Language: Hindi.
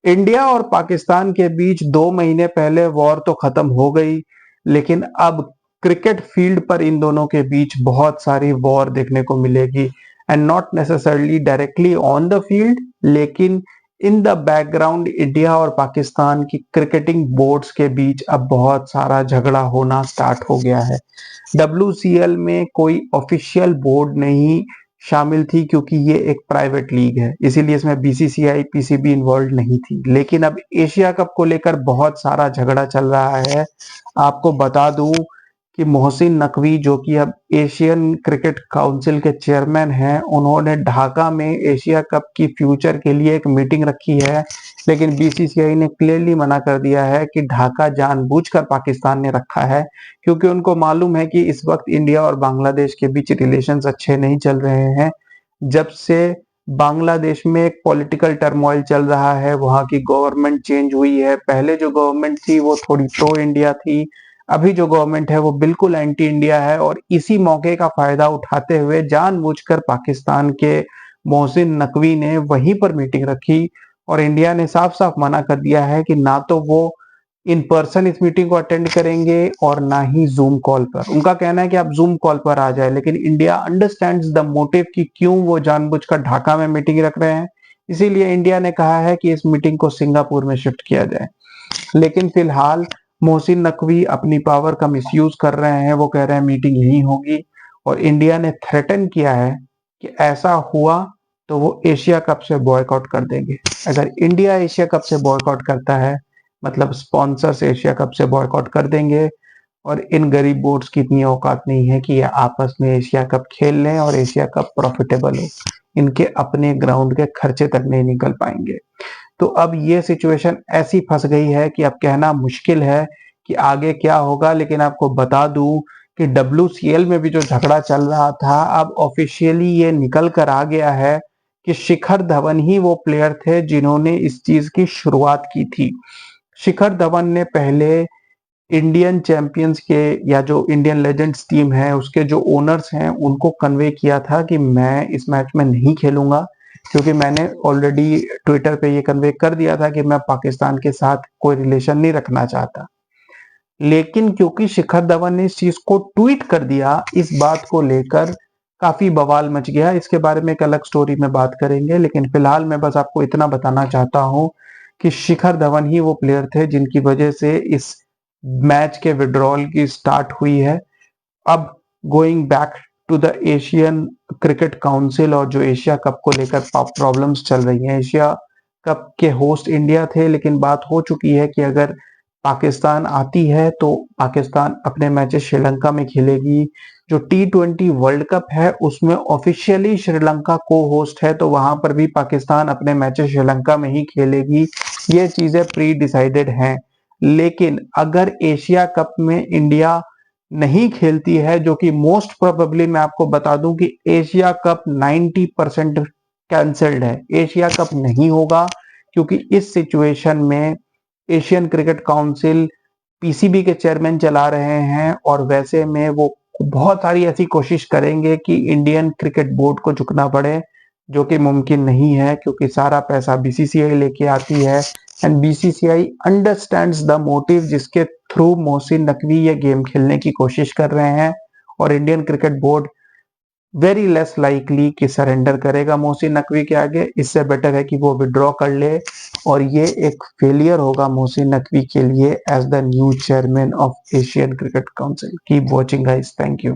इंडिया और पाकिस्तान के बीच 2 महीने पहले वॉर तो खत्म हो गई, लेकिन अब क्रिकेट फील्ड पर इन दोनों के बीच बहुत सारी वॉर देखने को मिलेगी। And not necessarily directly on the field, लेकिन इन द बैकग्राउंड इंडिया और पाकिस्तान की क्रिकेटिंग बोर्ड्स के बीच अब बहुत सारा झगड़ा होना स्टार्ट हो गया है। WCL में कोई ऑफिशियल बोर्ड नहीं शामिल थी, क्योंकि ये एक प्राइवेट लीग है, इसीलिए इसमें BCCI PCB इन्वॉल्व नहीं थी। लेकिन अब एशिया कप को लेकर बहुत सारा झगड़ा चल रहा है। आपको बता दूं कि मोहसिन नकवी, जो कि अब एशियन क्रिकेट काउंसिल के चेयरमैन हैं, उन्होंने ढाका में एशिया कप की फ्यूचर के लिए एक मीटिंग रखी है। लेकिन BCCI ने क्लियरली मना कर दिया है कि ढाका जानबूझकर पाकिस्तान ने रखा है, क्योंकि उनको मालूम है कि इस वक्त इंडिया और बांग्लादेश के बीच रिलेशंस अच्छे नहीं चल रहे हैं। जब से बांग्लादेश में एक पॉलिटिकल टर्मोइल चल रहा है, वहां की गवर्नमेंट चेंज हुई है। पहले जो गवर्नमेंट थी वो थोड़ी प्रो इंडिया थी, अभी जो गवर्नमेंट है वो बिल्कुल एंटी इंडिया है। और इसी मौके का फायदा उठाते हुए जानबूझकर पाकिस्तान के मोहसिन नकवी ने वहीं पर मीटिंग रखी, और इंडिया ने साफ साफ मना कर दिया है कि ना तो वो इन पर्सन इस मीटिंग को अटेंड करेंगे और ना ही जूम कॉल पर। उनका कहना है कि आप जूम कॉल पर आ जाए, लेकिन इंडिया अंडरस्टैंड्स द मोटिव कि क्यों वो जानबूझकर ढाका में मीटिंग रख रहे हैं। इसीलिए इंडिया ने कहा है कि इस मीटिंग को सिंगापुर में शिफ्ट किया जाए। लेकिन फिलहाल मोहसिन नकवी अपनी पावर का मिसयूज कर रहे हैं। वो कह रहे हैं मीटिंग यहीं होगी, और इंडिया ने थ्रेटन किया है कि ऐसा हुआ तो वो एशिया कप से बॉयकॉट कर देंगे। अगर इंडिया एशिया कप से बॉयकॉट करता है, मतलब स्पॉन्सर्स एशिया कप से बॉयकॉट कर देंगे। और इन गरीब बोर्ड्स की इतनी औकात नहीं है कि ये आपस में एशिया कप खेल लें और एशिया कप प्रॉफिटेबल हो। इनके अपने ग्राउंड के खर्चे तक नहीं निकल पाएंगे। तो अब ये सिचुएशन ऐसी फंस गई है कि अब कहना मुश्किल है कि आगे क्या होगा। लेकिन आपको बता दूं कि WCL में भी जो झगड़ा चल रहा था, अब ऑफिशियली ये निकल कर आ गया है कि शिखर धवन ही वो प्लेयर थे जिन्होंने इस चीज की शुरुआत की थी। शिखर धवन ने पहले इंडियन चैंपियंस के, या जो इंडियन लेजेंड्स टीम है उसके जो ओनर्स हैं, उनको कन्वे किया था कि मैं इस मैच में नहीं खेलूंगा, क्योंकि मैंने ऑलरेडी ट्विटर पे ये कन्वे कर दिया था कि मैं पाकिस्तान के साथ कोई रिलेशन नहीं रखना चाहता। लेकिन क्योंकि शिखर धवन ने इस चीज को ट्वीट कर दिया, इस बात को लेकर काफी बवाल मच गया। इसके बारे में एक अलग स्टोरी में बात करेंगे, लेकिन फिलहाल मैं बस आपको इतना बताना चाहता हूं कि शिखर धवन ही वो प्लेयर थे जिनकी वजह से इस मैच के विड्रॉल की स्टार्ट हुई है। अब going back to the Asian cricket Council और जो एशिया कप को लेकर प्रॉब्लम्स चल रही हैं, एशिया कप के होस्ट इंडिया थे, लेकिन बात हो चुकी है कि अगर पाकिस्तान आती है तो पाकिस्तान अपने मैचेस श्रीलंका में खेलेगी। जो T20 वर्ल्ड कप है उसमें ऑफिशियली श्रीलंका को होस्ट है, तो वहां पर भी पाकिस्तान अपने मैचेस श्रीलंका में ही खेलेगी। ये चीजें प्री डिसाइडेड हैं। लेकिन अगर एशिया कप में इंडिया नहीं खेलती है, जो कि मोस्ट प्रोबेबली मैं आपको बता दूं कि एशिया कप 90% कैंसल्ड है, एशिया कप नहीं होगा। क्योंकि इस सिचुएशन में एशियन क्रिकेट काउंसिल PCB के चेयरमैन चला रहे हैं, और वैसे में वो बहुत सारी ऐसी कोशिश करेंगे कि इंडियन क्रिकेट बोर्ड को झुकना पड़े, जो कि मुमकिन नहीं है, क्योंकि सारा पैसा BCCI लेके आती है। And BCCI understands the motive जिसके थ्रू मोहसिन नकवी ये गेम खेलने की कोशिश कर रहे हैं। और Indian cricket board very less likely कि सरेंडर करेगा मोहसिन नकवी के आगे। इससे बेटर है कि वो विड्रॉ कर ले, और ये एक फेलियर होगा मोहसिन नकवी के लिए as the new chairman of Asian cricket council. Keep watching guys, thank you.